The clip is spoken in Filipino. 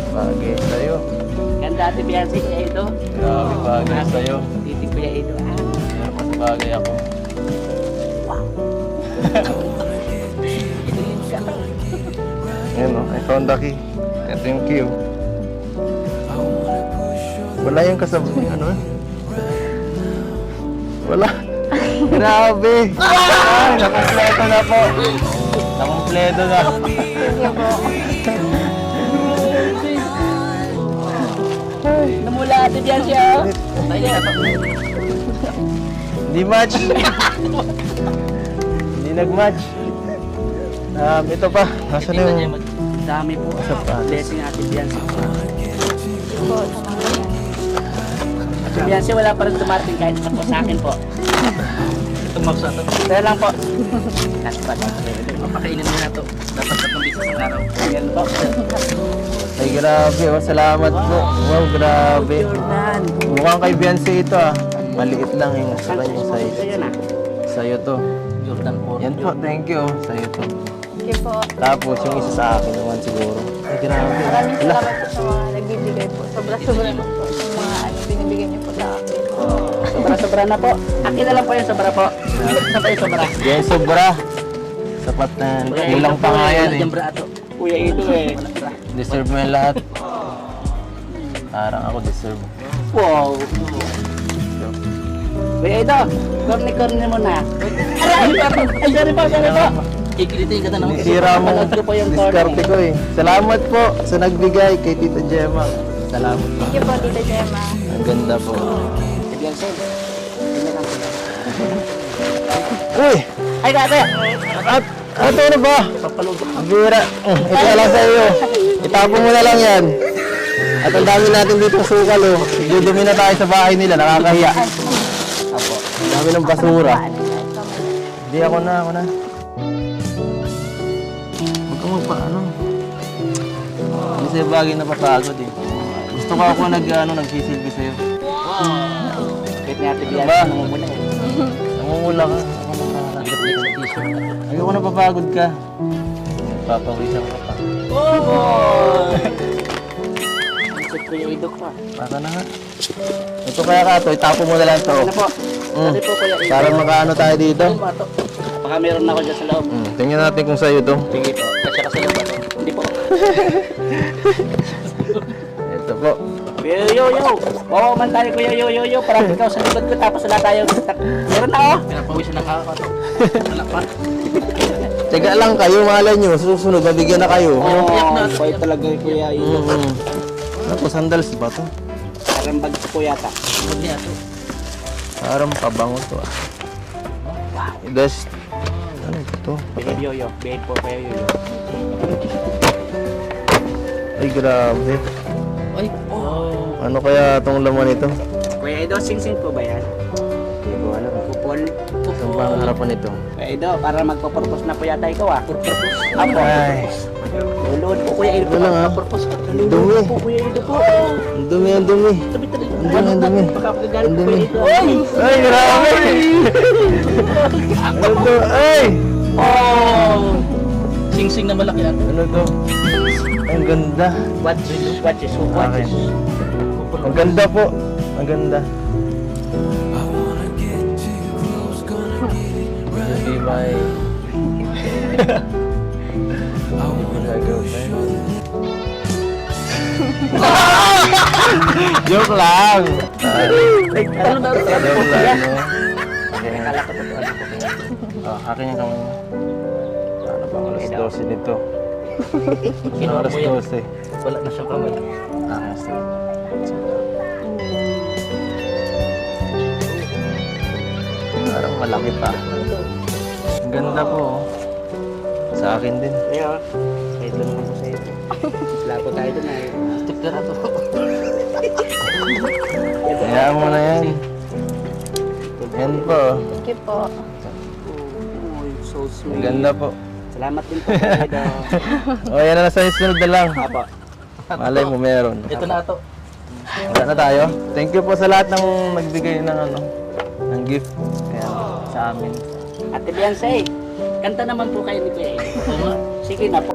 Bagay sa'yo. Ganda Ate Biancy, Kuya Edo. Grabe bagay sa'yo. Titig Kuya Edo. Pero mas bagay ako. Wow. Ayan o, I found the key. Ito yung key o. Wala yung kasabay, ano eh? Wala. Grabe! Ay, nakumpleto na po. Nakumpleto na. Namula Ate Biancy, oh. Hindi match. Hindi nag-match. Ito pa. Nasaan na yung... Dami po. Blessing Ate Biancy. Ate Biancy, wala pa rin dumating kahit isa po sa akin po. Ito Max ato. Kaya lang po. Last pa lang. Papakainin mo na ito. Dapat sa pambisa sa araw. Ayan po. Ay, grabe. Oh. Salamat po. Wow, grabe. Jordan. Mukhang kay Beyonce ito ah. Maliit lang yung sa kanyang size. Sa'yo na. Sa'yo to. Jordan po. Yan po, thank you. Sa'yo to. Thank you po. Tapos yung isa sa akin naman siguro. Ay, grabe. Maraming salamat po sa mga nagbibigay po. Sobra-sobra na po sa mga binibigay niyo po sa akin. Sobra-sobra na po. Akin na lang po yung sobra po. Isa pa yung sobra. Yan, sobra. Sapat na. Kulang pa nga yan eh. Yung bra to. Kuya ito eh. Deserve mo yung lahat. Parang ako deserve. Wow. Kuya ito. Corny mo na. Ay, sorry po. Ikilitin ka na naman. Sira mo. Napanood ko po yung Diskarte ko eh. Salamat po sa nagbigay kay Tita Gemma. Salamat po. Thank you po, Tita Gemma. Ang ganda po. Beyonce. Uy! Ay, kate. At ito na ba? Papaluto. Bira. Ito na lang sa iyo. Itapon mo na lang yan. At ang dami natin dito sukal oh. Dudumi na tayo sa bahay nila. Nakakahiya. Apo. Ang dami ng basura. Hindi ako na. Huwag kang magpaano. Hindi sa'yo bagay na papagod eh. Gusto ko ako nagsisilbi sa'yo. Kahit ni Ate Biancy, Ba? namumula eh. Namumula ka. Ayoko na papagod ka. Papawisan ka pa. Isip ko yung idok pa. Para na nga. Ito kaya ka ito, itapo mo na lang ito. Ano po? Sorry po, Kuya Idok. Para makaano tayo dito. Ano ba to? Baka meron na ako dyan sa loob. Tingnan natin kung sa'yo to. Sige po. Kasi sa loob ba to? Hindi po. Ito po. Kuya Yoyo! Wawa man tayo Kuya Yoyo. Parang ikaw sa likod ko tapos wala tayo. Meron na oh! Pinapawisan na ako. Wala pa. Tiyaga lang kayo, malay nyo. Susunod, mabigyan na kayo. Kuya talaga Kuya Yoyo. Tapos sandals ba to? Parang bag ko yata. Bag niya to. Parang pabango to ah. Dust. Ano ito? Kuya Yoyo. Behave po Kuya Yoyo. Ay grabe. Ay! Oh! Ano kaya itong laman ito? Kuya Edo, sing-sing po ba yan? Hindi ko alam. Kupol. Saan ba ang harapan ito? Kuya Edo, para magpapurpos na po yata ikaw ah. Purpose. Apo. Ay. Lulod po Kuya Edo. Ano lang, ah? Purpose ka. Dumi. Po Kuya Edo po. Ang dumi, ang dumi. Tabi-tabi. Ang dumi. Pagkakagalit Ang po dumi. Kuya Edo. Ay! Ay, grabe! Ano to? Ay! Oh! Sing-sing na malaki yan. Ano to? Ang ganda. Watches. Akin. Ang ganda po. Ang ganda. Be my... Joke lang. Ano ba? Joke lang, no? Akala ko totoo. Akin yung kamay mo. Ano bang alas 12 nito? Ano oras 12? Wala na siyang kamay. Sige. Parang malaki pa. Ang ganda po. Oh. Sa akin din. Kaya, kahit lang naman ko sa ito. Wala po tayo dun ay. Sticker na to. Hayaan mo na yan. Yan po. Thank you po. Oh, so Ang sweet. ganda po. Salamat din po Kuya Edo. O yan na sa sunod na lang. Apo. Malay mo meron. Ito na ito. Wala na tayo. Thank you po sa lahat ng nagbigay ng ng gift. Ayan, sa amin. Ate Beyonce, kanta naman po kayo ni Kuya Edo. Sige na po.